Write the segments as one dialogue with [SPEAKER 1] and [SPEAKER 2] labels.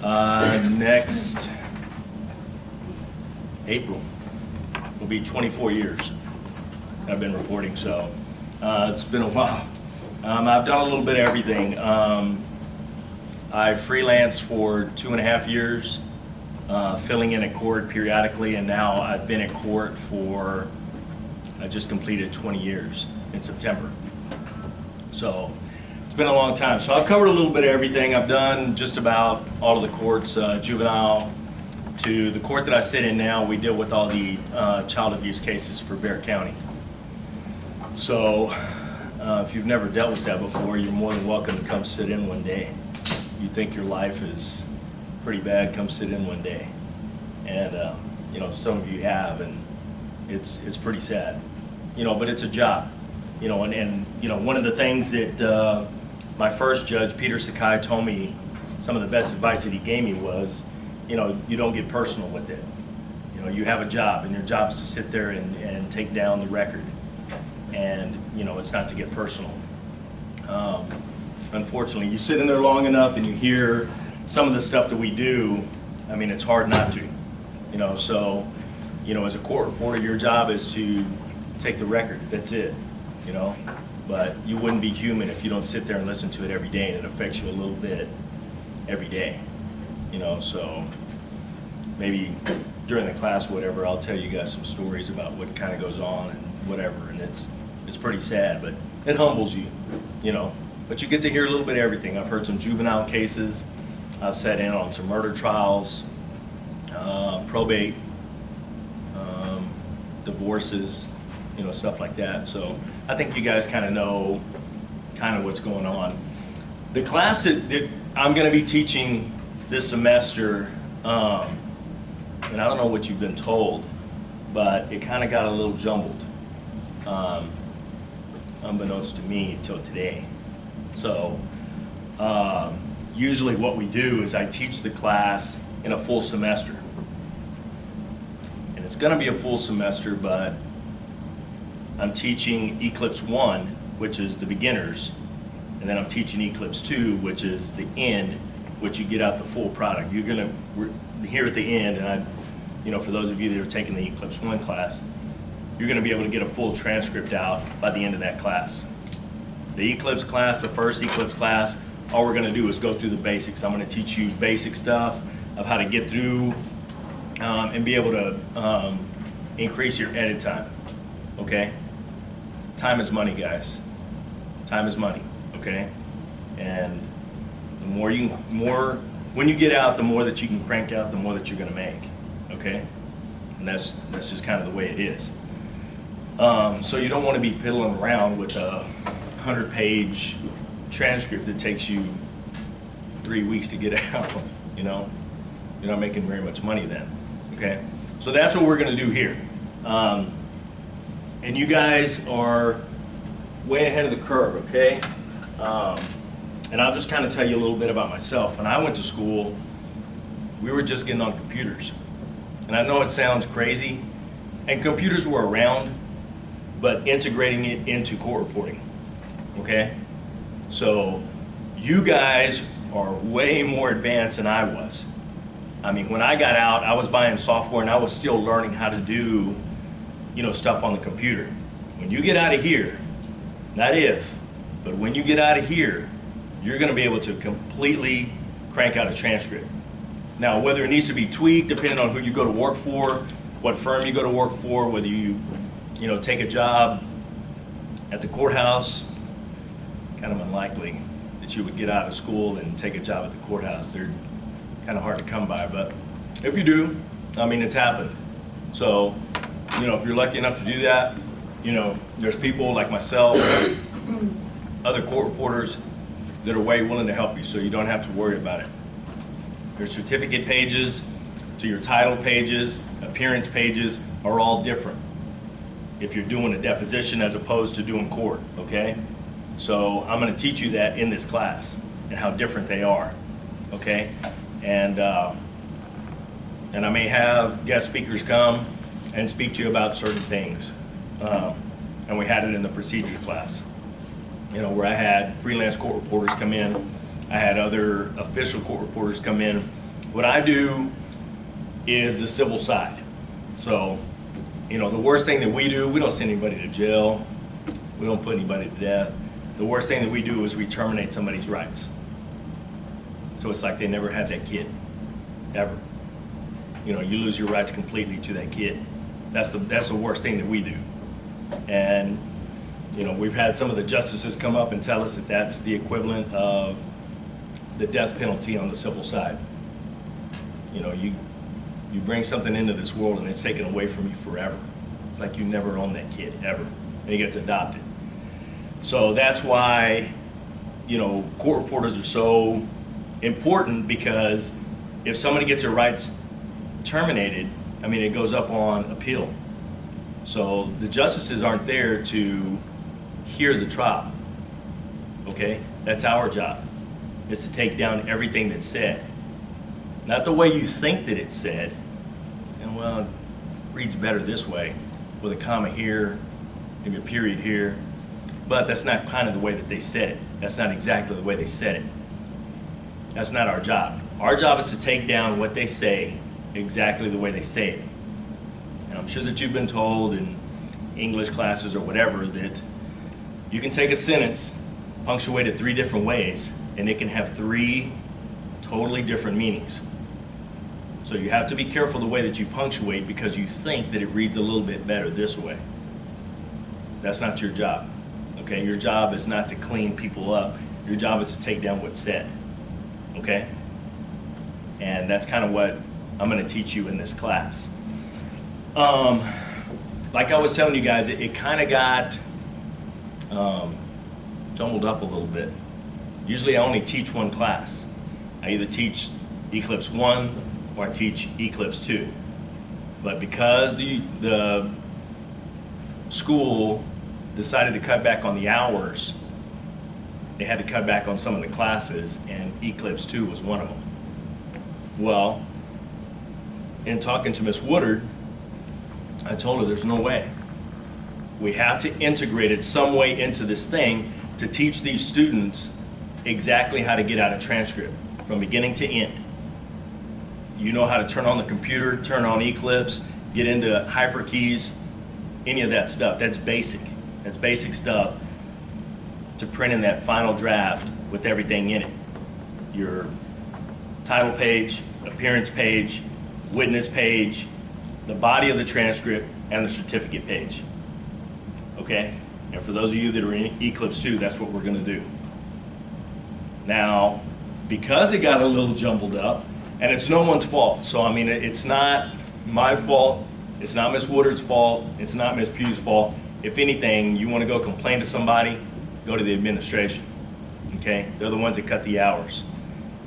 [SPEAKER 1] Next April will be 24 years I've been reporting, so it's been a while. I've done a little bit of everything. I freelanced for 2.5 years, filling in at court periodically, and now I've been at court for, I just completed 20 years in September. So it's been a long time. So I've covered a little bit of everything. I've done just about all of the courts, juvenile to the court that I sit in now. We deal with all the child abuse cases for Bexar County. So if you've never dealt with that before, you're more than welcome to come sit in one day. You think your life is pretty bad, come sit in one day. And you know, some of you have, and it's pretty sad. You know, but it's a job. You know, and you know, one of the things that my first judge, Peter Sakai, told me, some of the best advice that he gave me was, you know, you don't get personal with it. You know, you have a job, and your job is to sit there and take down the record. And, you know, it's not to get personal. Unfortunately, you sit in there long enough and you hear some of the stuff that we do, I mean, it's hard not to. You know, so, you know, as a court reporter, your job is to take the record. That's it. You know, but you wouldn't be human if you don't sit there and listen to it every day, and it affects you a little bit every day. You know, so maybe during the class or whatever, I'll tell you guys some stories about what kind of goes on and whatever, and it's pretty sad, but it humbles you, you know. But you get to hear a little bit of everything. I've heard some juvenile cases. I've sat in on some murder trials, probate, divorces, you know, stuff like that. So I think you guys kind of know kind of what's going on. The class that I'm going to be teaching this semester, and I don't know what you've been told, but it kind of got a little jumbled, unbeknownst to me till today. So usually what we do is I teach the class in a full semester. And it's going to be a full semester, but I'm teaching Eclipse 1, which is the beginners, and then I'm teaching Eclipse 2, which is the end, which you get out the full product. You're gonna, here at the end, and you know, for those of you that are taking the Eclipse 1 class, you're gonna be able to get a full transcript out by the end of that class. The Eclipse class, the first Eclipse class, all we're gonna do is go through the basics. I'm gonna teach you basic stuff of how to get through and be able to increase your edit time, okay? Time is money, guys. Time is money, okay? And the more when you get out, the more that you can crank out, the more that you're gonna make, okay? And that's just kind of the way it is. So you don't want to be piddling around with a 100-page transcript that takes you 3 weeks to get out, you know? You're not making very much money then, okay? So that's what we're gonna do here. And you guys are way ahead of the curve, okay? And I'll just kind of tell you a little bit about myself. When I went to school, we were just getting on computers. And I know it sounds crazy, and computers were around, but integrating it into court reporting, okay? So you guys are way more advanced than I was. I mean, when I got out, I was buying software and I was still learning how to do, you know, stuff on the computer. When you get out of here, not if, but when you get out of here, you're gonna be able to completely crank out a transcript. Now, whether it needs to be tweaked, depending on who you go to work for, what firm you go to work for, whether you know, take a job at the courthouse, kind of unlikely that you would get out of school and take a job at the courthouse. They're kind of hard to come by, but if you do, I mean, it's happened. So, you know, if you're lucky enough to do that, you know, there's people like myself, other court reporters that are way willing to help you, so you don't have to worry about it. Your certificate pages to your title pages, appearance pages are all different if you're doing a deposition as opposed to doing court, okay? So I'm gonna teach you that in this class and how different they are, okay? And I may have guest speakers come and speak to you about certain things. And we had it in the procedures class, you know, where I had freelance court reporters come in, I had other official court reporters come in, What I do is the civil side. So, you know, the worst thing that we do, we don't send anybody to jail. We don't put anybody to death. The worst thing that we do is we terminate somebody's rights. So it's like they never had that kid, ever. You know, you lose your rights completely to that kid. That's the worst thing that we do. And, you know, we've had some of the justices come up and tell us that that's the equivalent of the death penalty on the civil side. You know, you bring something into this world and it's taken away from you forever. It's like you never owned that kid, ever. And he gets adopted. So that's why, you know, court reporters are so important, because if somebody gets their rights terminated, I mean, it goes up on appeal. So the justices aren't there to hear the trial, okay? That's our job, is to take down everything that's said. Not the way you think that it's said, and well, it reads better this way, with a comma here, maybe a period here, but that's not kind of the way that they said it. That's not exactly the way they said it. That's not our job. Our job is to take down what they say exactly the way they say it. And I'm sure that you've been told in English classes or whatever that you can take a sentence, punctuate it 3 different ways, and it can have 3 totally different meanings. So you have to be careful the way that you punctuate, because you think that it reads a little bit better this way. That's not your job, okay? Your job is not to clean people up. Your job is to take down what's said, okay? And that's kind of what I'm going to teach you in this class. Like I was telling you guys, it kind of got jumbled up a little bit. Usually I only teach one class. I either teach Eclipse 1 or I teach Eclipse 2. But because the school decided to cut back on the hours, they had to cut back on some of the classes, and Eclipse 2 was one of them. Well, in talking to Miss Woodard, I told her there's no way. We have to integrate it some way into this thing to teach these students exactly how to get out a transcript from beginning to end. You know how to turn on the computer, turn on Eclipse, get into hyperkeys, any of that stuff. That's basic. That's basic stuff to print in that final draft with everything in it. Your title page, appearance page, witness page, the body of the transcript, and the certificate page. Okay? And for those of you that are in Eclipse 2, that's what we're going to do. Now, because it got a little jumbled up, and it's no one's fault, so I mean, it's not my fault, it's not Miss Woodard's fault, it's not Miss Pugh's fault. If anything, you want to go complain to somebody, go to the administration. Okay? They're the ones that cut the hours.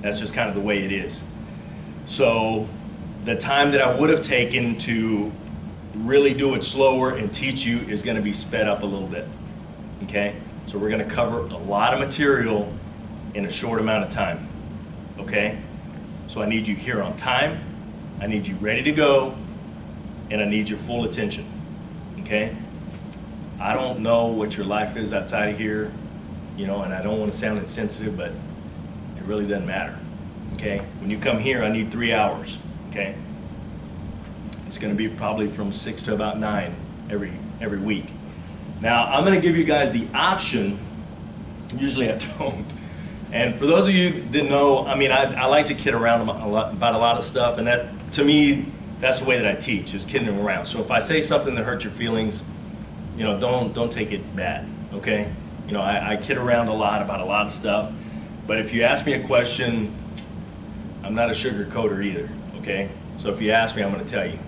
[SPEAKER 1] That's just kind of the way it is. So the time that I would have taken to really do it slower and teach you is going to be sped up a little bit. Okay? So we're going to cover a lot of material in a short amount of time. Okay? So I need you here on time, I need you ready to go, and I need your full attention. Okay? I don't know what your life is outside of here, you know, and I don't want to sound insensitive, but it really doesn't matter. Okay? When you come here, I need 3 hours. Okay? It's going to be probably from 6 to about 9 every week. Now, I'm going to give you guys the option. Usually I don't. And for those of you that know, I mean, I like to kid around about a lot of stuff, and that, to me, that's the way that I teach, is kidding around. So if I say something that hurts your feelings, you know, don't take it bad, okay? You know, I kid around a lot about a lot of stuff, but if you ask me a question, I'm not a sugarcoater either, okay? So if you ask me, I'm going to tell you,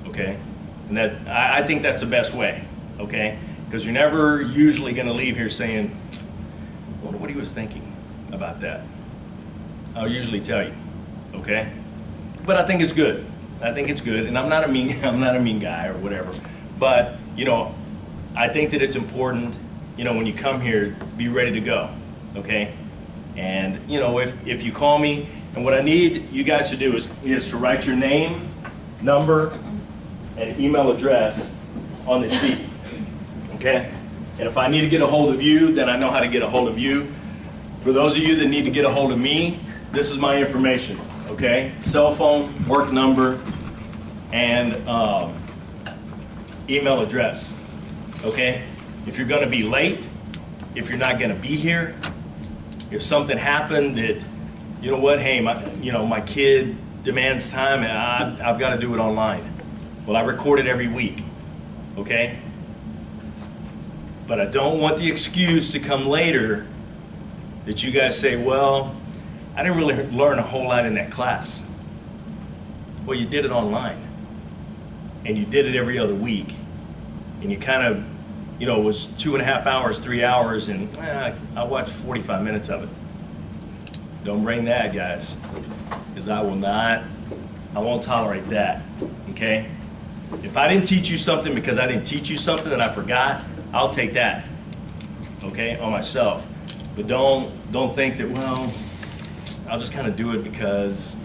[SPEAKER 1] okay? And that I think that's the best way, okay? Because you're never usually going to leave here saying, I wonder what he was thinking about that. I'll usually tell you, okay? But I think it's good. I think it's good, and I'm not a mean guy or whatever. But you know, I think that it's important, you know, when you come here, be ready to go, okay? And you know, if you call me, and what I need you guys to do is to write your name, number, and email address on the sheet, okay? And if I need to get a hold of you, then I know how to get a hold of you. For those of you that need to get a hold of me, this is my information. okay? Cell phone, work number, and email address, okay? If you're gonna be late, if you're not gonna be here, if something happened that, you know what, hey, my kid demands time and I've got to do it online. Well, I record it every week, okay? But I don't want the excuse to come later that you guys say, well, I didn't really learn a whole lot in that class. Well, you did it online, and you did it every other week, and you kind of, it was 2.5 hours, 3 hours, and I watched 45 minutes of it. Don't bring that, guys, because I won't tolerate that, okay? If I didn't teach you something because I didn't teach you something and I forgot, I'll take that, okay, on myself. But don't think that, well, I'll just kind of do it because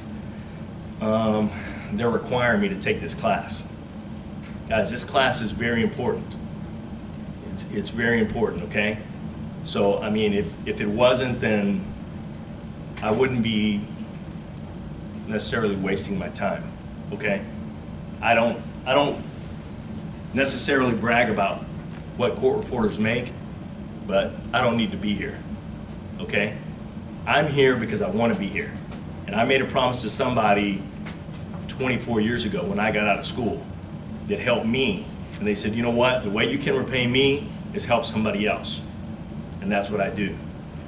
[SPEAKER 1] they're requiring me to take this class. Guys, this class is very important. It's very important, okay? So, I mean, if it wasn't, then I wouldn't be necessarily wasting my time, okay? I don't necessarily brag about what court reporters make, but I don't need to be here, okay? I'm here because I want to be here. And I made a promise to somebody 24 years ago when I got out of school that helped me. And they said, you know what, the way you can repay me is help somebody else. And that's what I do.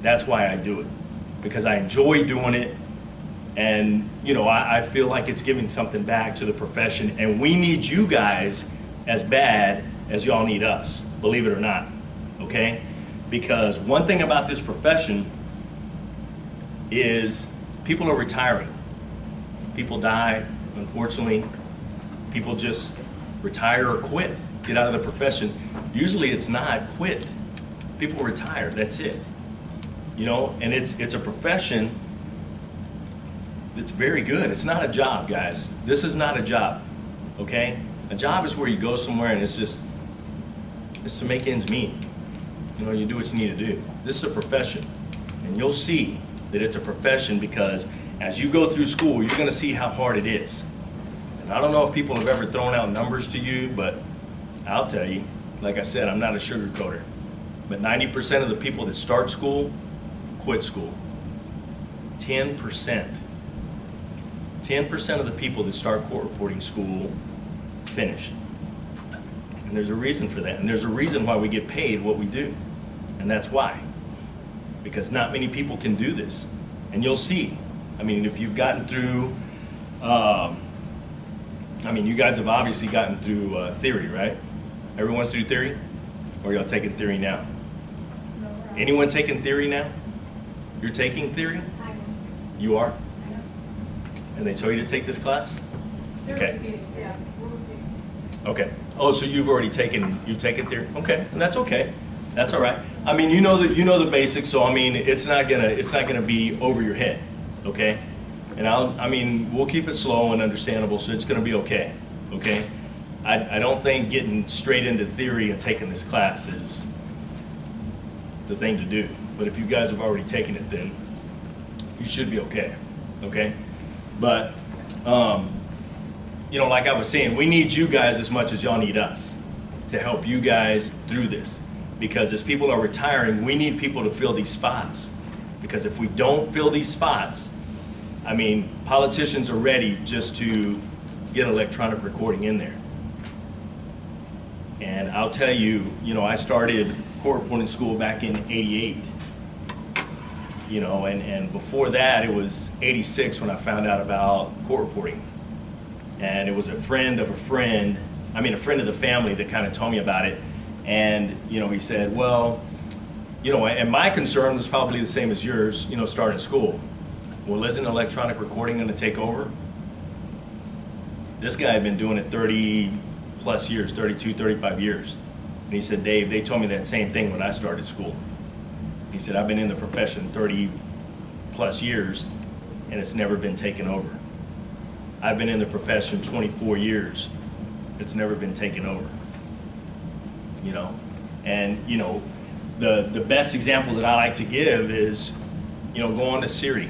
[SPEAKER 1] That's why I do it. Because I enjoy doing it, and I feel like it's giving something back to the profession, and we need you guys as bad as y'all need us, believe it or not, okay? Because one thing about this profession is people are retiring. People die, unfortunately. People just retire or quit, get out of the profession. Usually it's not quit. People retire, that's it. And it's a profession that's very good. It's not a job, guys. This is not a job, okay? A job is where you go somewhere and it's to make ends meet. You do what you need to do. This is a profession, and you'll see that it's a profession because as you go through school, you're gonna see how hard it is. And I don't know if people have ever thrown out numbers to you, but I'll tell you, like I said, I'm not a sugarcoater, but 90% of the people that start school quit school. 10%. 10% of the people that start court reporting school finish. And there's a reason for that. And there's a reason why we get paid what we do. And that's why. Because not many people can do this. And you'll see. I mean, if you've gotten through, you guys have obviously gotten through theory, right? Everyone's through theory? Or y'all taking theory now?
[SPEAKER 2] No,
[SPEAKER 1] anyone taking theory now? You're taking theory?
[SPEAKER 2] I am.
[SPEAKER 1] You are?
[SPEAKER 2] I am.
[SPEAKER 1] And they told you to take this class? Okay.
[SPEAKER 2] Yeah, we're repeating.
[SPEAKER 1] Okay. Oh, so you've taken theory? Okay, and that's okay. That's all right. I mean, you know the basics, so I mean, it's not gonna be over your head, okay? And we'll keep it slow and understandable, so it's gonna be okay, okay? I don't think getting straight into theory and taking this class is the thing to do. But if you guys have already taken it, then you should be okay, okay? But, like I was saying, we need you guys as much as y'all need us to help you guys through this. Because as people are retiring, we need people to fill these spots. Because if we don't fill these spots, politicians are ready just to get electronic recording in there. And I'll tell you, I started court reporting school back in '88. And before that, it was '86 when I found out about court reporting. And it was a friend of a friend of the family that kind of told me about it. And, he said, well, and my concern was probably the same as yours, starting school. Well, isn't electronic recording going to take over? This guy had been doing it 30 plus years, 32, 35 years. And he said, Dave, they told me that same thing when I started school. He said, I've been in the profession 30 plus years and it's never been taken over. I've been in the profession 24 years. It's never been taken over. And the best example that I like to give is, go on to Siri.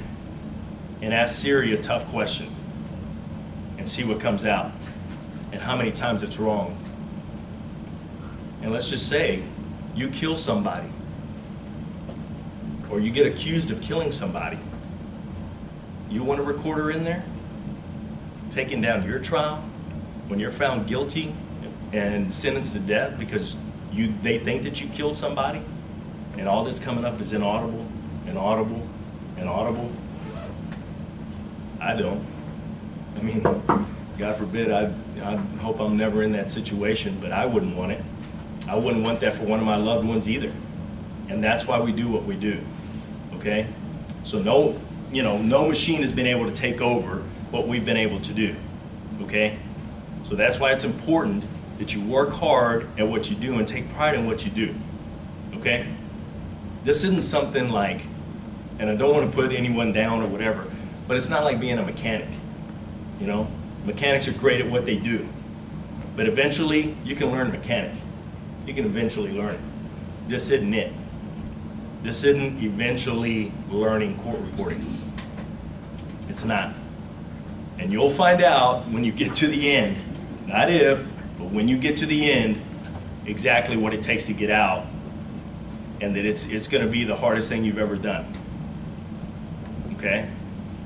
[SPEAKER 1] and ask Siri a tough question and see what comes out and how many times it's wrong. And let's just say you kill somebody or you get accused of killing somebody. You want a recorder in there taking down your trial when you're found guilty and sentenced to death because they think that you killed somebody, and all this coming up is inaudible, inaudible, inaudible? I don't. I mean, God forbid, I hope I'm never in that situation, but I wouldn't want it. I wouldn't want that for one of my loved ones either. And that's why we do what we do, okay? So no machine has been able to take over what we've been able to do, okay? So that's why it's important that you work hard at what you do and take pride in what you do, okay? This isn't something like, and I don't want to put anyone down or whatever, but it's not like being a mechanic, you know? Mechanics are great at what they do, but eventually you can learn mechanic. You can eventually learn it. This isn't it. This isn't eventually learning court reporting. It's not. And you'll find out when you get to the end, not if, but when you get to the end, exactly what it takes to get out, and that it's going to be the hardest thing you've ever done. Okay?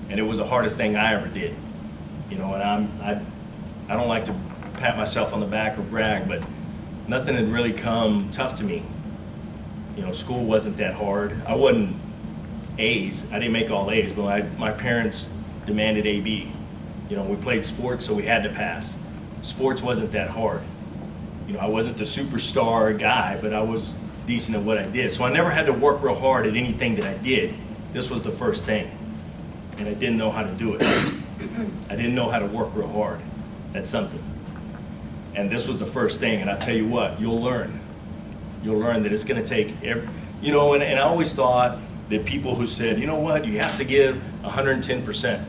[SPEAKER 1] And it was the hardest thing I ever did. You know, and I don't like to pat myself on the back or brag, but nothing had really come tough to me. You know, school wasn't that hard. I wasn't A's. I didn't make all A's, but my parents demanded AB. You know, we played sports, so we had to pass. Sports wasn't that hard. You know, I wasn't the superstar guy, but I was decent at what I did. So I never had to work real hard at anything that I did. This was the first thing, and I didn't know how to do it. I didn't know how to work real hard at something. And this was the first thing, and I tell you what, you'll learn. You'll learn that it's going to take, you know, and I always thought that people who said, you know what, you have to give 110%.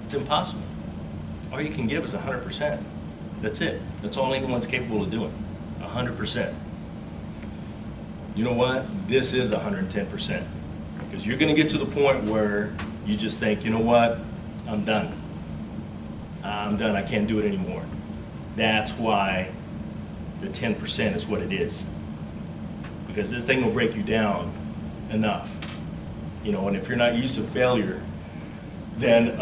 [SPEAKER 1] It's impossible. All you can give is 100%. That's it. That's all anyone's capable of doing, 100%. You know what? This is 110%. Because you're going to get to the point where you just think, you know what, I'm done. I'm done, I can't do it anymore. That's why the 10% is what it is. Because this thing will break you down enough. You know, and if you're not used to failure, then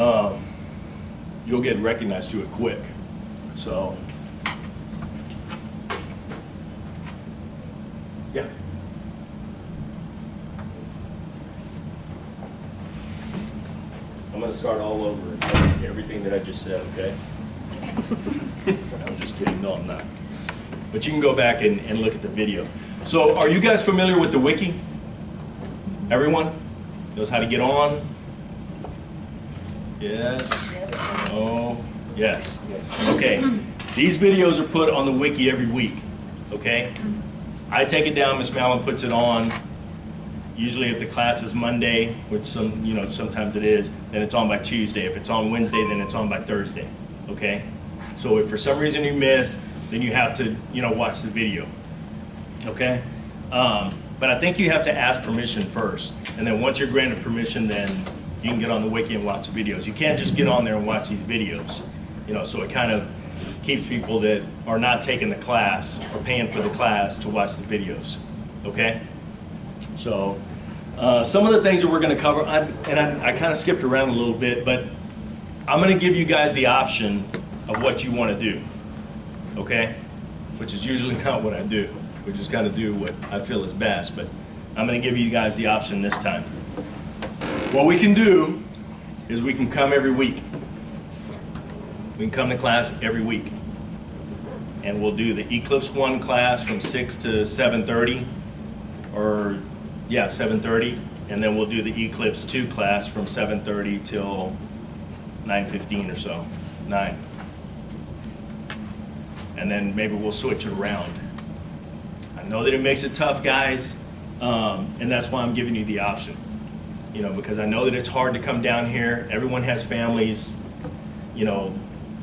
[SPEAKER 1] you'll get recognized to it quick. So, yeah. I'm going to start all over and tell you everything that I just said, okay? I'm just kidding. No, I'm not. But you can go back and look at the video. So, are you guys familiar with the wiki? Everyone knows how to get on? Yes? No? Yes. Okay. These videos are put on the wiki every week, okay? I take it down, Miss Mallon puts it on. Usually if the class is Monday, which sometimes it is, then it's on by Tuesday. If it's on Wednesday, then it's on by Thursday, okay? So if for some reason you miss, then you have to, watch the video, okay? But I think you have to ask permission first. And then once you're granted permission, then you can get on the wiki and watch the videos. You can't just get on there and watch these videos, so it kind of keeps people that are not taking the class or paying for the class to watch the videos, okay? So some of the things that we're going to cover, I kind of skipped around a little bit, but I'm going to give you guys the option of what you want to do, okay? Which is usually not what I do. We just kind of do what I feel is best, but I'm going to give you guys the option this time. What we can do is we can come every week. We can come to class every week. And we'll do the Eclipse 1 class from 6 to 7:30, or yeah, 7:30, and then we'll do the Eclipse 2 class from 7:30 till 9:15 or so, 9. And then maybe we'll switch it around. I know that it makes it tough, guys, and that's why I'm giving you the option. Because I know that it's hard to come down here. Everyone has families,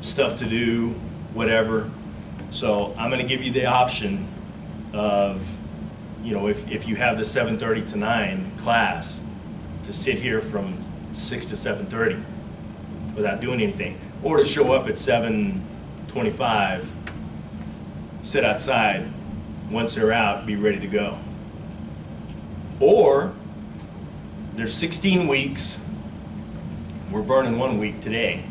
[SPEAKER 1] stuff to do, whatever. So I'm going to give you the option of, if you have the 7:30 to 9 class, to sit here from 6 to 7:30 without doing anything. Or to show up at 7:25, sit outside, once they're out, be ready to go. Or there's 16 weeks, we're burning 1 week today.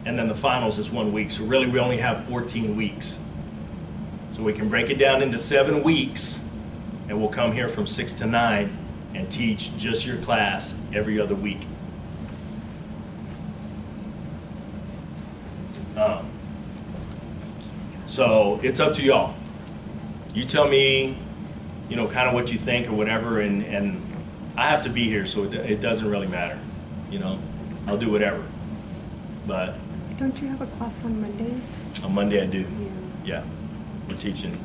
[SPEAKER 1] And then the finals is 1 week, so really we only have 14 weeks. So we can break it down into 7 weeks, and we'll come here from 6 to 9 and teach just your class every other week. So it's up to y'all. You tell me, you know, kind of what you think or whatever, and I have to be here, so it doesn't really matter. You know, I'll do whatever. But
[SPEAKER 3] Don't you have a class on Mondays?
[SPEAKER 1] on Monday I do.
[SPEAKER 3] Yeah.
[SPEAKER 1] Yeah,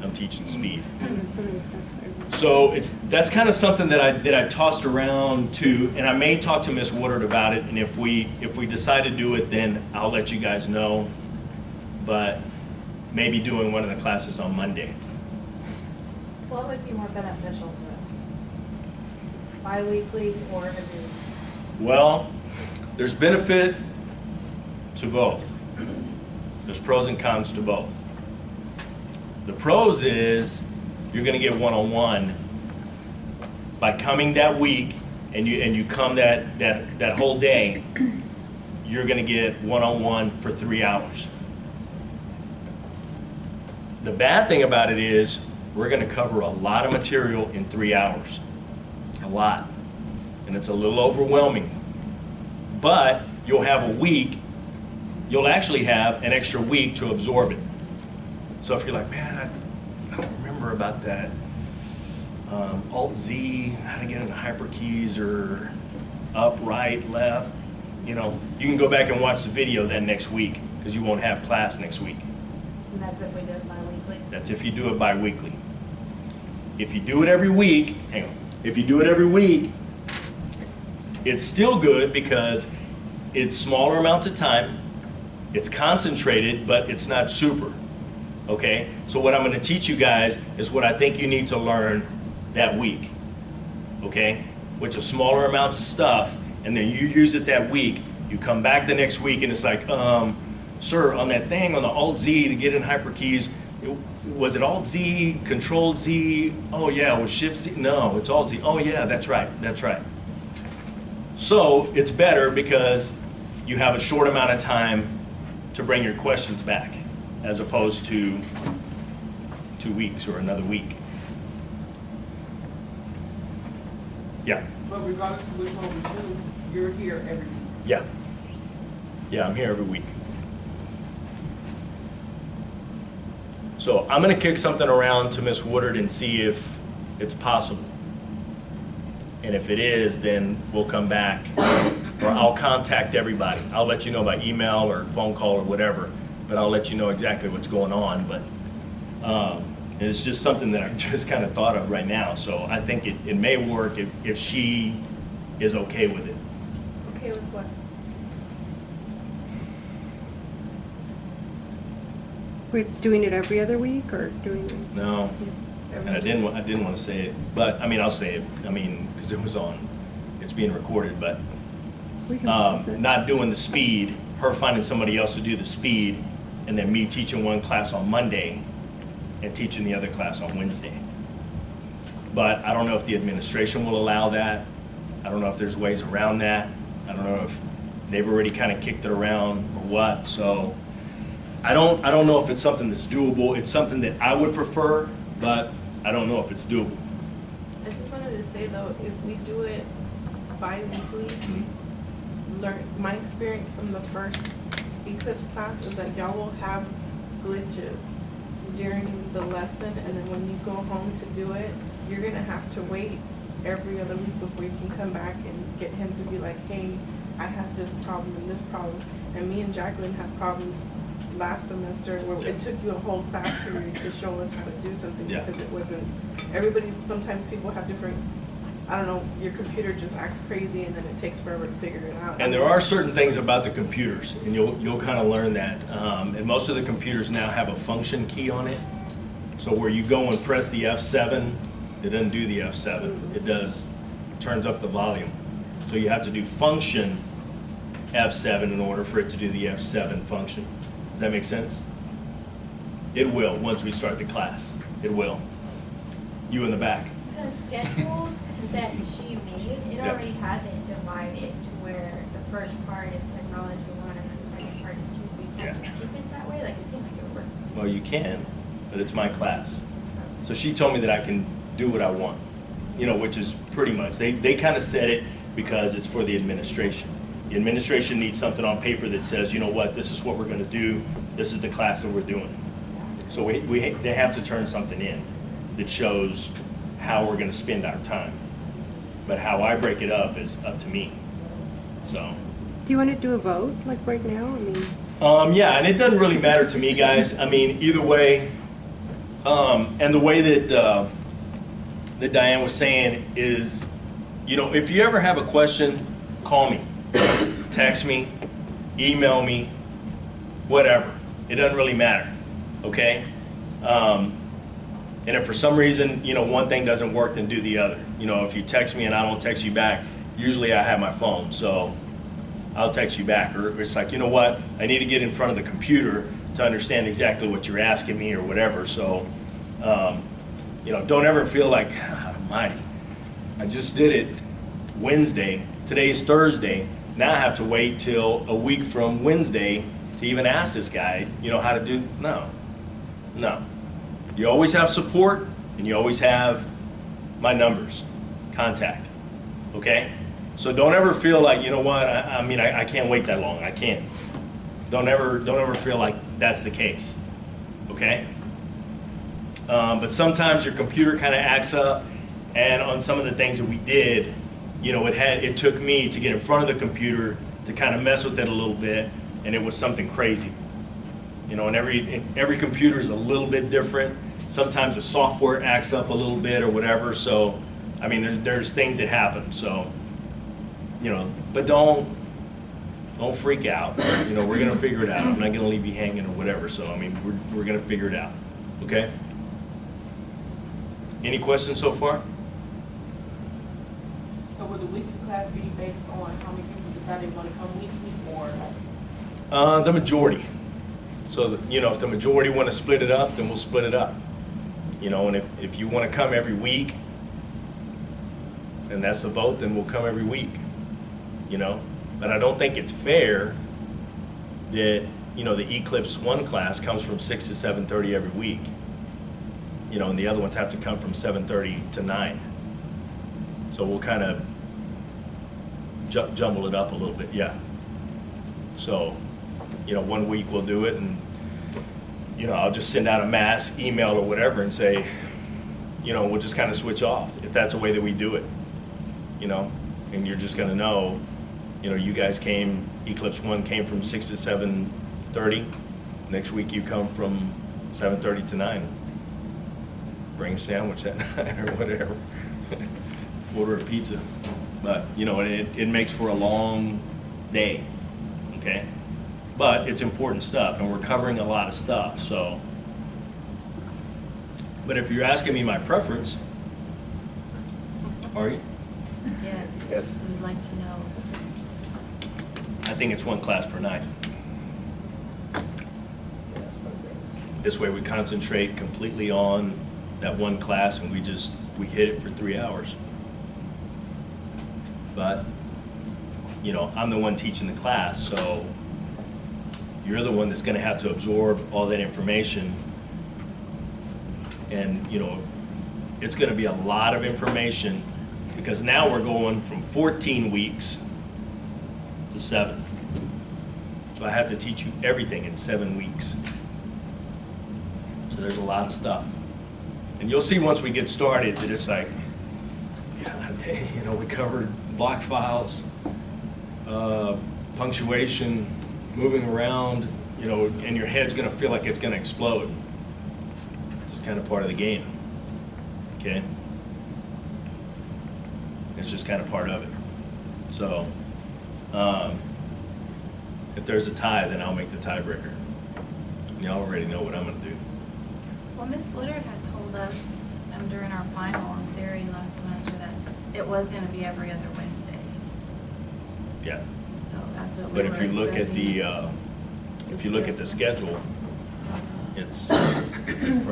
[SPEAKER 1] I'm teaching speed.
[SPEAKER 3] That's
[SPEAKER 1] So that's kind of something that I tossed around to, and I may talk to Miss Woodard about it. And if we decide to do it, then I'll let you guys know. But maybe doing one of the classes on Monday.
[SPEAKER 2] What would be more beneficial to us? Bi-weekly or every week?
[SPEAKER 1] Well, there's benefit to both. There's pros and cons to both. The pros is you're going to get one-on-one by coming that week, and you come that whole day. You're going to get one-on-one for 3 hours. The bad thing about it is we're going to cover a lot of material in 3 hours, a lot, and it's a little overwhelming. But you'll have a week. You'll actually have an extra week to absorb it. So if you're like, man, I don't remember about that Alt-Z, how to get into hyperkeys, or up, right, left, you know, you can go back and watch the video then next week, because you won't have class next week.
[SPEAKER 2] And that's if we do it bi-weekly?
[SPEAKER 1] That's if you do it bi-weekly. If you do it every week, hang on, if you do it every week, it's still good because it's smaller amounts of time, it's concentrated, but it's not super. Okay, so what I'm going to teach you guys is what I think you need to learn that week, okay, which is smaller amounts of stuff, and then you use it that week. You come back the next week and it's like, sir, on that thing on the Alt-Z to get in hyperkeys, was it Alt-Z, Control-Z? Oh yeah, it was Shift-Z? No, it's Alt-Z. Oh yeah, that's right, that's right. So it's better because you have a short amount of time to bring your questions back, as opposed to 2 weeks or another week. Yeah.
[SPEAKER 4] But regardless of which one we choose, you're here every week.
[SPEAKER 1] Yeah. Yeah, I'm here every week. So I'm going to kick something around to Miss Woodard and see if it's possible. And if it is, then we'll come back, or I'll contact everybody. I'll let you know by email or phone call or whatever, but I'll let you know exactly what's going on. But it's just something that I just kind of thought of right now. So I think it may work if she is okay with it.
[SPEAKER 2] Okay with what?
[SPEAKER 3] We're doing it every other week, or doing it?
[SPEAKER 1] No,
[SPEAKER 2] Every
[SPEAKER 1] and I
[SPEAKER 2] week?
[SPEAKER 1] didn't want to say it, but I mean, I'll say it. I mean, because it was it's being recorded, but
[SPEAKER 3] We can pause it.
[SPEAKER 1] not doing the speed, her finding somebody else to do the speed, and then me teaching one class on Monday and teaching the other class on Wednesday. But I don't know if the administration will allow that. I don't know if there's ways around that. I don't know if they've already kind of kicked it around or what. So I don't know if it's something that's doable. It's something that I would prefer, but I don't know if it's doable.
[SPEAKER 5] I just wanted to say though, if we do it bi-weekly, my experience from the first Eclipse class is that y'all will have glitches during the lesson, and then when you go home to do it, you're gonna have to wait every other week before you can come back and get him to be like, hey, I have this problem and this problem. And me and Jacqueline had problems last semester where it took you a whole class period to show us how to do something,
[SPEAKER 1] Yeah.
[SPEAKER 5] because it wasn't, sometimes people have different, I don't know, your computer just acts crazy and then it takes forever to figure it out.
[SPEAKER 1] And there are certain things about the computers, and you'll kind of learn that. And most of the computers now have a function key on it. So where you go and press the F7, it doesn't do the F7. It turns up the volume. So you have to do function F7 in order for it to do the F7 function. Does that make sense? It will, once we start the class. It will. You in the back.
[SPEAKER 6] The schedule that she made, it
[SPEAKER 1] Yeah.
[SPEAKER 6] already has it divided to where the first part is technology 1 and then the second part is 2. We can't
[SPEAKER 1] Yeah.
[SPEAKER 6] just keep it that way, like it seemed like it worked.
[SPEAKER 1] Well, you can, but it's my class. So she told me that I can do what I want, you know, which is pretty much. They kind of said it because it's for the administration. The administration needs something on paper that says, you know what, this is what we're going to do. This is the class that we're doing. So they have to turn something in that shows how we're going to spend our time. But how I break it up is up to me. So.
[SPEAKER 3] Do you want to do a vote, like right now? I mean,
[SPEAKER 1] Yeah, and it doesn't really matter to me, guys. I mean, either way. And the way that that Diane was saying is, you know, if you ever have a question, call me, text me, email me, whatever. It doesn't really matter, okay? And if for some reason, you know, one thing doesn't work, then do the other. You know, if you text me and I don't text you back, usually I have my phone, so I'll text you back. Or it's like, you know what, I need to get in front of the computer to understand exactly what you're asking me or whatever. So, you know, don't ever feel like, God almighty, I just did it Wednesday. Today's Thursday. Now I have to wait till a week from Wednesday to even ask this guy, you know, how to do. No. You always have support, and you always have my numbers, contact, okay? So don't ever feel like, you know what, I mean, I can't wait that long. I can't. Don't ever feel like that's the case, okay? But sometimes your computer kind of acts up, and on some of the things that we did, you know, it took me to get in front of the computer to kind of mess with it a little bit, and it was something crazy. You know, and every computer is a little bit different. Sometimes the software acts up a little bit or whatever. So, I mean, there's things that happen. So, you know, but don't freak out. You know, we're gonna figure it out. I'm not gonna leave you hanging or whatever. So, I mean, we're gonna figure it out. Okay? Any questions so far?
[SPEAKER 4] So will the weekly class be based on how many people decide they want to come weekly, or?
[SPEAKER 1] The majority. So, you know, if the majority want to split it up, then we'll split it up. You know, and if you want to come every week, and that's the vote, then we'll come every week. You know, but I don't think it's fair that, you know, the Eclipse 1 class comes from 6 to 7:30 every week. You know, and the other ones have to come from 7:30 to 9. So we'll kind of jumble it up a little bit, yeah. So, you know, one week we'll do it, and, you know, I'll just send out a mass email or whatever and say, you know, we'll just kind of switch off if that's the way that we do it, you know, and you're just going to know, you know, you guys came, Eclipse 1 came from 6 to 7:30. Next week you come from 7:30 to 9. Bring a sandwich that night or whatever. Order a pizza. But, you know, it makes for a long day, okay? But it's important stuff, and we're covering a lot of stuff, so. But if you're asking me my preference, are you?
[SPEAKER 6] Yes.
[SPEAKER 1] Yes.
[SPEAKER 6] We'd like to know.
[SPEAKER 1] I think it's one class per night. This way we concentrate completely on that one class, and we hit it for 3 hours. But, you know, I'm the one teaching the class, so you're the one that's going to have to absorb all that information. And, you know, it's going to be a lot of information, because now we're going from 14 weeks to 7. So I have to teach you everything in 7 weeks. So there's a lot of stuff. And you'll see once we get started that it's like, God, you know, we covered block files, punctuation, moving around, you know, and your head's going to feel like it's going to explode. It's kind of part of the game, okay? It's just kind of part of it. So, if there's a tie, then I'll make the tiebreaker. Y'all already know what I'm going to do.
[SPEAKER 7] Well, Ms. Woodard had told us during our final on theory last semester that it was going to be every other Wednesday.
[SPEAKER 1] Yeah.
[SPEAKER 7] So that's what we
[SPEAKER 1] But
[SPEAKER 7] were
[SPEAKER 1] if you look at the,
[SPEAKER 7] expecting.
[SPEAKER 1] if you look at the schedule, it's for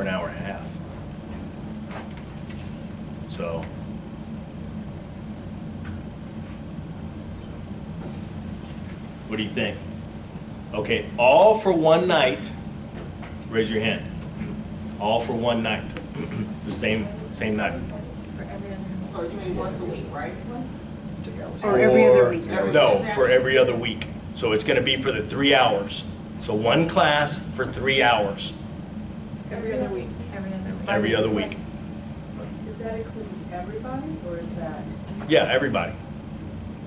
[SPEAKER 1] an hour and a half. So. What do you think? Okay, all for one night, raise your hand. All for one night, the same night.
[SPEAKER 7] For every other.
[SPEAKER 4] So you mean once a week, right?
[SPEAKER 3] Or every other
[SPEAKER 1] For-
[SPEAKER 3] week?
[SPEAKER 1] No, for every other week. So it's gonna be for the 3 hours. So one class for 3 hours,
[SPEAKER 5] Every other week.
[SPEAKER 7] Every other week.
[SPEAKER 1] every other week.
[SPEAKER 8] Is that including everybody, or is that?
[SPEAKER 1] Yeah, everybody.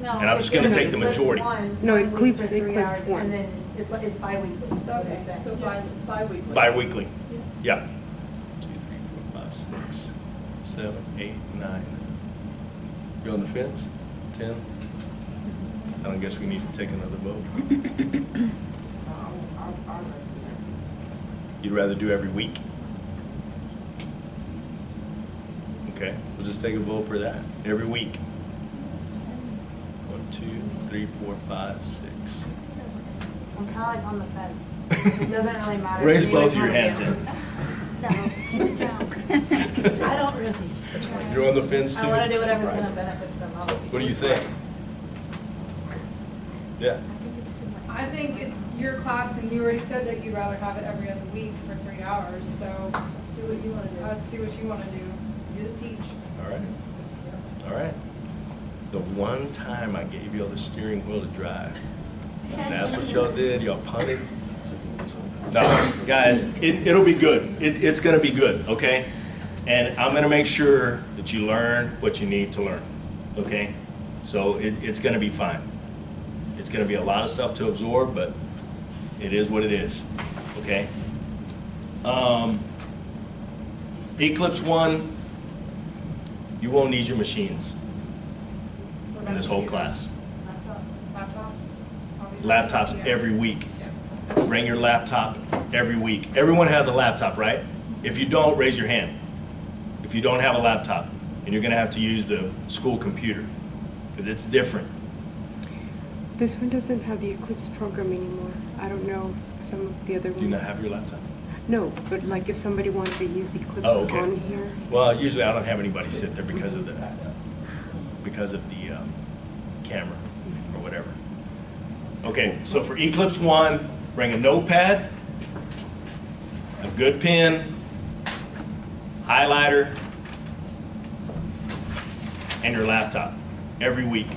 [SPEAKER 9] No.
[SPEAKER 1] And I'm just gonna
[SPEAKER 9] it's
[SPEAKER 1] take the
[SPEAKER 9] Eclipse
[SPEAKER 1] majority.
[SPEAKER 9] one,
[SPEAKER 3] No,
[SPEAKER 9] 1 week
[SPEAKER 3] Eclipse-
[SPEAKER 9] for 3
[SPEAKER 3] Eclipse
[SPEAKER 9] hours,
[SPEAKER 3] one.
[SPEAKER 9] and then it's bi-weekly, is what
[SPEAKER 8] Okay,
[SPEAKER 9] it said.
[SPEAKER 8] so bi-weekly.
[SPEAKER 1] Bi-weekly, yeah. 2, 3, 4, 5, 6, 7, 8, 9. You on the fence? 10? I don't guess we need to take another vote.
[SPEAKER 4] I'll
[SPEAKER 1] You'd rather do every week? Okay, we'll just take a vote for that, every week. 1, 2, 3, 4, 5, 6.
[SPEAKER 9] I'm kind of like on the fence. It doesn't really matter.
[SPEAKER 1] Raise
[SPEAKER 9] to me
[SPEAKER 1] both
[SPEAKER 9] which
[SPEAKER 1] of your
[SPEAKER 9] one I
[SPEAKER 1] hands
[SPEAKER 9] do.
[SPEAKER 1] in.
[SPEAKER 9] No, keep it down. I don't really.
[SPEAKER 1] You're on the fence too?
[SPEAKER 9] I want to do whatever's going to benefit the most.
[SPEAKER 1] What do you think? Yeah,
[SPEAKER 10] I think it's your class, and you already said that you'd rather have it every other week for 3 hours, so
[SPEAKER 8] Let's do what you want to do.
[SPEAKER 10] let's do what you want to do. You the teach.
[SPEAKER 1] all right, all right. The one time I gave y'all the steering wheel to drive, and that's what y'all did, y'all punted. No, guys, it'll be good. It's gonna be good, okay? And I'm gonna make sure that you learn what you need to learn, okay? So it's gonna be fine. It's gonna be a lot of stuff to absorb, but it is what it is, okay? Eclipse 1, you won't need your machines
[SPEAKER 10] What
[SPEAKER 1] in
[SPEAKER 10] about
[SPEAKER 1] this whole
[SPEAKER 10] computers?
[SPEAKER 1] class.
[SPEAKER 10] Laptops? Obviously.
[SPEAKER 1] Laptops
[SPEAKER 10] Yeah.
[SPEAKER 1] every week.
[SPEAKER 10] Yeah.
[SPEAKER 1] Bring your laptop every week. Everyone has a laptop, right? If you don't, raise your hand. If you don't have a laptop, and you're gonna have to use the school computer, because it's different.
[SPEAKER 3] This one doesn't have the Eclipse program anymore. I don't know some of the other ones.
[SPEAKER 1] Do you not have your laptop?
[SPEAKER 3] No, but like if somebody wanted to use Eclipse
[SPEAKER 1] Oh, okay.
[SPEAKER 3] on here.
[SPEAKER 1] Well, usually I don't have anybody sit there because of the camera or whatever. Okay, so for Eclipse 1, bring a notepad, a good pen, highlighter, and your laptop every week,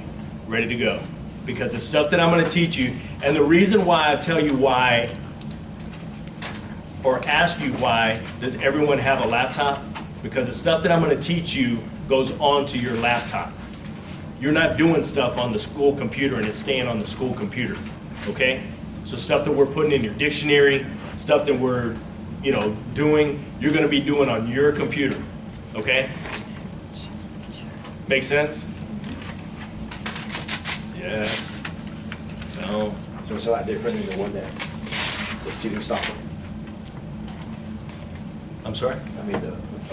[SPEAKER 1] ready to go. Because the stuff that I'm going to teach you, and the reason why I tell you why, or ask you why, does everyone have a laptop? Because the stuff that I'm going to teach you goes onto your laptop. You're not doing stuff on the school computer and it's staying on the school computer, okay? So stuff that we're putting in your dictionary, stuff that we're, doing, you're going to be doing on your computer, okay? Make sense? Yes. No.
[SPEAKER 11] So it's a lot different than the one that the students offer.
[SPEAKER 1] I'm sorry?
[SPEAKER 11] I mean,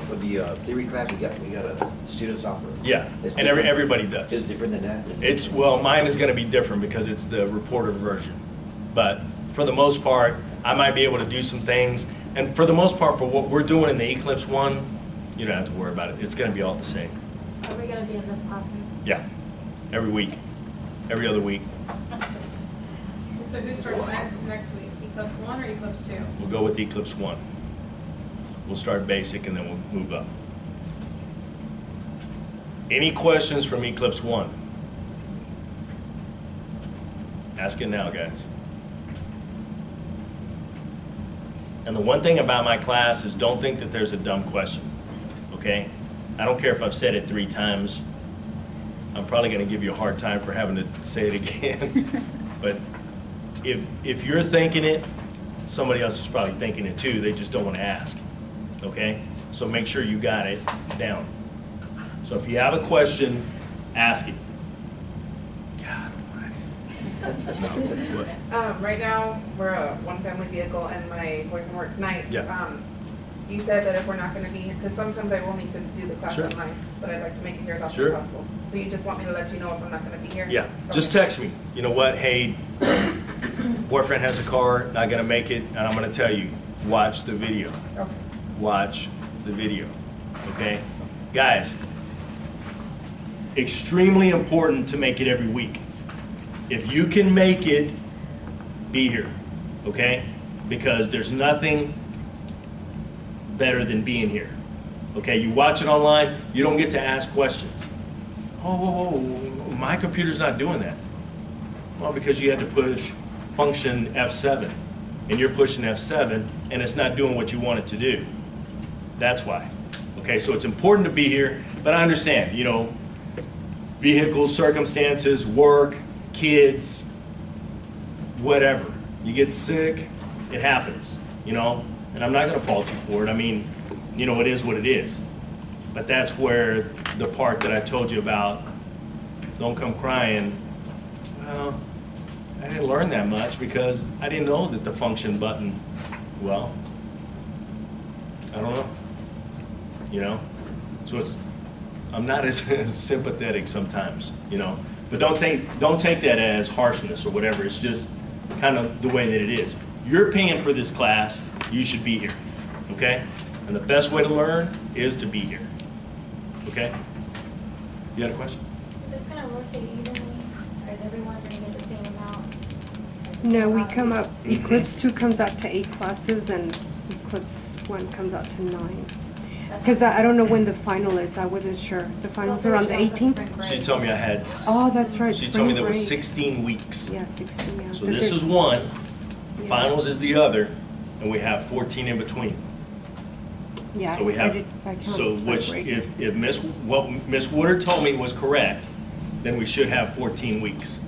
[SPEAKER 11] for the theory class, we got a students offer.
[SPEAKER 1] Yeah,
[SPEAKER 11] It's
[SPEAKER 1] and
[SPEAKER 11] different.
[SPEAKER 1] everybody does.
[SPEAKER 11] It's different than that?
[SPEAKER 1] It's, well, mine is gonna be different because it's the reported version. But for the most part, I might be able to do some things. And for the most part, for what we're doing in the Eclipse 1, you don't have to worry about it. It's gonna be all the same.
[SPEAKER 9] Are we going to be in this classroom?
[SPEAKER 1] Yeah, every week, every other week.
[SPEAKER 10] So who starts next week? Eclipse 1 or Eclipse 2?
[SPEAKER 1] We'll go with Eclipse 1. We'll start basic and then we'll move up. Any questions from Eclipse 1? Ask it now, guys. And the one thing about my class is don't think that there's a dumb question, okay? I don't care if I've said it 3 times. I'm probably gonna give you a hard time for having to say it again. But if you're thinking it, somebody else is probably thinking it too. They just don't want to ask, okay? So make sure you got it down. So if you have a question, ask it. God almighty.
[SPEAKER 5] Right now, we're a one-family vehicle, and my boyfriend works nights.
[SPEAKER 1] Yeah.
[SPEAKER 4] You said that if we're not gonna be here, because sometimes I will need to do the class
[SPEAKER 1] Sure.
[SPEAKER 4] online, but I'd like to make it here as often
[SPEAKER 1] Sure.
[SPEAKER 4] as possible. So you just want me to let you know if I'm not gonna be here?
[SPEAKER 1] Yeah, just
[SPEAKER 4] Okay.
[SPEAKER 1] text me. You know what? Hey, boyfriend has a car, not gonna make it, and I'm gonna tell you, watch the video.
[SPEAKER 4] Okay.
[SPEAKER 1] Watch the video. Okay? Guys, extremely important to make it every week. If you can make it, be here. Okay? Because there's nothing better than being here. Okay? You watch it online, you don't get to ask questions. Oh, whoa, whoa, my computer's not doing that. Well, because you had to push function F7, and you're pushing F7, and it's not doing what you want it to do. That's why. Okay, so it's important to be here, but I understand, you know, vehicles, circumstances, work, kids, whatever. You get sick, it happens, you know, and I'm not gonna fault you for it. I mean, you know, it is what it is. But that's where the part that I told you about, don't come crying, well, I didn't learn that much because I didn't know that the function button, well, I don't know, you know? So I'm not as sympathetic sometimes, you know? But don't take that as harshness or whatever, it's just kind of the way that it is. You're paying for this class, you should be here, okay? And the best way to learn is to be here. Okay? You had a question?
[SPEAKER 6] Is this gonna rotate evenly, or is everyone gonna get the same amount?
[SPEAKER 3] No, we come up, Eclipse 2 comes out to 8 classes and Eclipse 1 comes out to 9. Because I don't know when the final is, I wasn't sure. The final's are on the 18th?
[SPEAKER 1] She told me I had.
[SPEAKER 3] Oh, that's right.
[SPEAKER 1] She told me there was
[SPEAKER 3] spring
[SPEAKER 1] 16 weeks.
[SPEAKER 3] break. Yeah, 16, yeah.
[SPEAKER 1] So
[SPEAKER 3] But
[SPEAKER 1] this
[SPEAKER 3] there's-
[SPEAKER 1] is one,
[SPEAKER 3] Yeah.
[SPEAKER 1] finals is the other, and we have 14 in between.
[SPEAKER 3] Yeah,
[SPEAKER 1] So we
[SPEAKER 3] I
[SPEAKER 1] have,
[SPEAKER 3] counted
[SPEAKER 1] so
[SPEAKER 3] spring
[SPEAKER 1] which,
[SPEAKER 3] break.
[SPEAKER 1] if what Miss Woodard told me was correct, then we should have 14 weeks.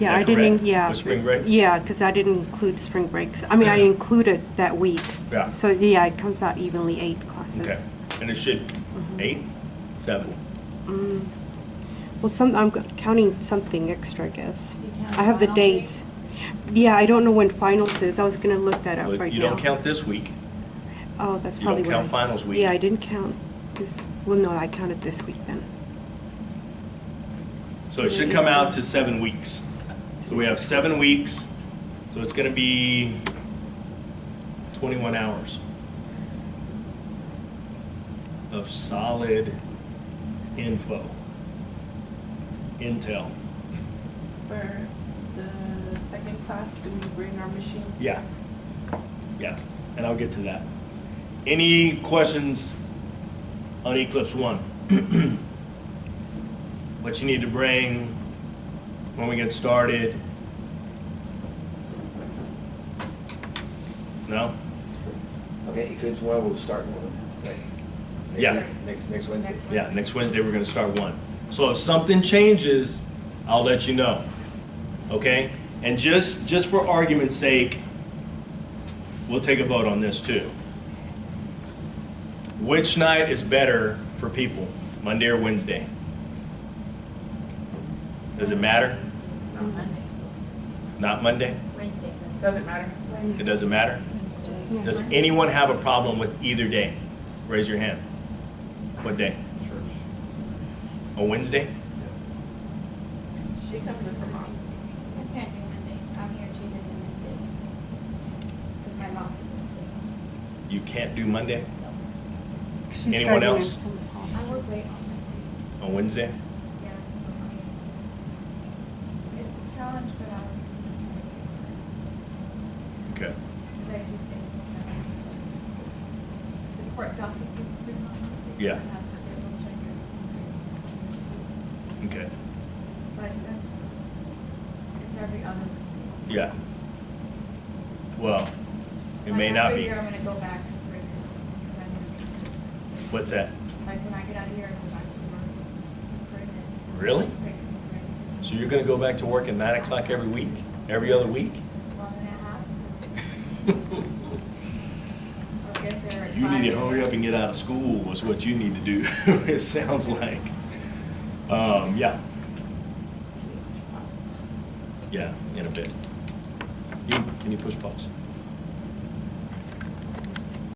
[SPEAKER 3] Yeah,
[SPEAKER 1] that
[SPEAKER 3] I didn't,
[SPEAKER 1] correct?
[SPEAKER 3] yeah.
[SPEAKER 1] With spring break?
[SPEAKER 3] Yeah, because I didn't include spring breaks. I mean, I included that week.
[SPEAKER 1] Yeah.
[SPEAKER 3] So, yeah, it comes out evenly 8 classes.
[SPEAKER 1] Okay, and it should, 8, 7.
[SPEAKER 3] Well, I'm counting something extra, I guess.
[SPEAKER 9] You count
[SPEAKER 3] I have the
[SPEAKER 9] final
[SPEAKER 3] dates. Yeah, I don't know when finals is. I was gonna look that up
[SPEAKER 1] But
[SPEAKER 3] right now.
[SPEAKER 1] you don't count this week.
[SPEAKER 3] Oh, that's
[SPEAKER 1] you
[SPEAKER 3] probably
[SPEAKER 1] don't
[SPEAKER 3] what
[SPEAKER 1] count finals week.
[SPEAKER 3] Yeah, I didn't count this. Well, no, I counted this week then.
[SPEAKER 1] So it should come out to 7 weeks. So we have 7 weeks, so it's gonna be 21 hours of solid info, intel.
[SPEAKER 5] For the second class, do we bring our machine?
[SPEAKER 1] Yeah, and I'll get to that. Any questions on Eclipse 1? What you need to bring when we get started? No?
[SPEAKER 11] Okay, Eclipse 1 will start one.
[SPEAKER 1] Yeah.
[SPEAKER 11] Next Wednesday.
[SPEAKER 1] Yeah, next Wednesday we're gonna start 1. So if something changes, I'll let you know, okay? And just for argument's sake, we'll take a vote on this too. Which night is better for people, Monday or Wednesday? Does it matter?
[SPEAKER 6] On Monday.
[SPEAKER 1] Not Monday?
[SPEAKER 6] Wednesday.
[SPEAKER 4] Doesn't matter.
[SPEAKER 1] It doesn't matter? Does anyone have a problem with either day? Raise your hand. What day? On Wednesday?
[SPEAKER 5] She comes in from Austin.
[SPEAKER 6] I can't do Mondays. I'm here Tuesdays and Wednesdays. Because my mom is Wednesday.
[SPEAKER 1] You can't do Monday?
[SPEAKER 3] She's
[SPEAKER 1] Anyone
[SPEAKER 3] driving
[SPEAKER 1] else?
[SPEAKER 3] in from
[SPEAKER 6] I
[SPEAKER 3] Austin.
[SPEAKER 6] work late on Wednesdays.
[SPEAKER 1] On Wednesday?
[SPEAKER 6] Yeah. It's a challenge, but
[SPEAKER 1] Okay.
[SPEAKER 6] because I do things with the court docket gets pretty on Wednesday.
[SPEAKER 1] Yeah.
[SPEAKER 6] I have to get a little checker.
[SPEAKER 1] Okay.
[SPEAKER 6] But it's every other Wednesday.
[SPEAKER 1] Yeah. Well, it may
[SPEAKER 6] Like,
[SPEAKER 1] not
[SPEAKER 6] every
[SPEAKER 1] be.
[SPEAKER 6] year I'm gonna go back to the regular, because I'm gonna be,
[SPEAKER 1] What's that?
[SPEAKER 6] like, when I get out of here, I go back to work. I'm pregnant.
[SPEAKER 1] Really?
[SPEAKER 6] Sick, I'm pregnant.
[SPEAKER 1] So you're gonna go back to work at 9 o'clock every week? Every other week?
[SPEAKER 6] Well, then I have to. I'll get there at
[SPEAKER 1] You need to
[SPEAKER 6] 5
[SPEAKER 1] hurry up and get out of school was what you need to do, it sounds like. Yeah. Yeah, in a bit. Can you push pause?